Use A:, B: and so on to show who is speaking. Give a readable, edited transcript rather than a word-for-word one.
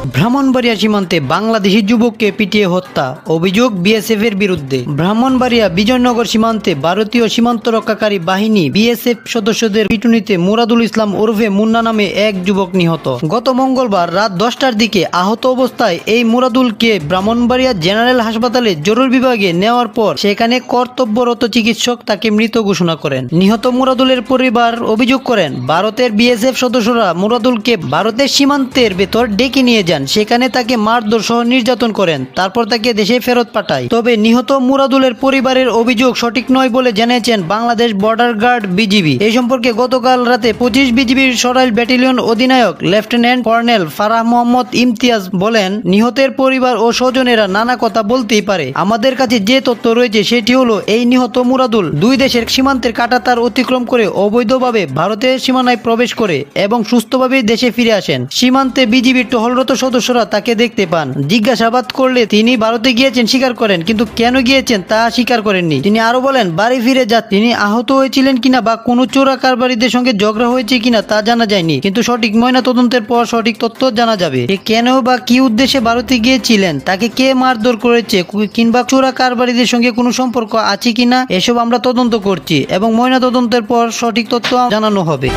A: ব্রাহ্মণবাড়িয়া সীমান্তে বাংলাদেশি যুবককে পিটিয়ে হত্যা, অভিযোগ বিএসএফ এর বিরুদ্ধে। ব্রাহ্মণবাড়িয়া বিজয়নগর সীমান্তে ভারতীয় সীমান্ত রক্ষাকারী বাহিনী বিএসএফ সদস্যদের পিটুনিতে মুরাদুল ইসলাম ওরফে মুন্না নামে এক যুবক নিহত। গত মঙ্গলবার রাত 10টার দিকে আহত অবস্থায় এই মুরাদুলকে ব্রাহ্মণবাড়িয়া জেনারেল হাসপাতালে জরুরি বিভাগে নেওয়ার পর সেখানে কর্তব্যরত চিকিৎসক তাকে মৃত ঘোষণা করেন। নিহত মুরাদুলের পরিবার অভিযোগ করেন, ভারতের বিএসএফ সদস্যরা মুরাদুলকে ভারতের সীমান্তের ভেতর ডেকে নিয়ে যান, সেখানে তাকে মারধর সহ নির্যাতন করেন, তারপর তাকে দেশে ফেরত পাঠায়। তবে নিহত মুরাদুলের পরিবারের অভিযোগ সঠিক নয় বলে জানিয়েছেন বাংলাদেশ বর্ডার গার্ড বিজিবি। এই সম্পর্কে গতকাল রাতে 25 বিজিবির সরাইল ব্যাটালিয়ন অধিনায়ক লেফটেন্যান্ট কর্নেল ফারাহ মোহাম্মদ ইমতিয়াজ বলেন, নিহতের পরিবার ও স্বজনেরা নানা কথা বলতেই পারে। আমাদের কাছে যে তথ্য রয়েছে সেটি হলো এই নিহত মুরাদুল দুই দেশের সীমান্তের কাঁটাতার অতিক্রম করে অবৈধভাবে ভারতের সীমানায় প্রবেশ করে এবং সুস্থভাবে দেশে ফিরে আসেন। সীমান্তে বিজিবির টহলরত সদস্যরা তাকে দেখতে পান। জিজ্ঞাসাবাদ করলে তিনি ভারতে গিয়েছেন স্বীকার করেন, কিন্তু কেন গিয়েছেন তা স্বীকার করেননি। তিনি আরো বলেন, বাড়ি ফিরে তিনি আহত হয়েছিলেন কিনা বা কোনো চোরা কারবারিদের সঙ্গে ঝগড়া হয়েছে কিনা তা জানা যায়নি, কিন্তু সঠিক ময়না তদন্তের পর সঠিক তথ্য জানা যাবে। কেন বা কি উদ্দেশ্যে ভারতে গিয়েছিলেন, তাকে কে মারধর করেছে কিংবা চোরা কারবারিদের সঙ্গে কোনো সম্পর্ক আছে কিনা, এসব আমরা তদন্ত করছি এবং ময়না তদন্তের পর সঠিক তথ্য জানানো হবে।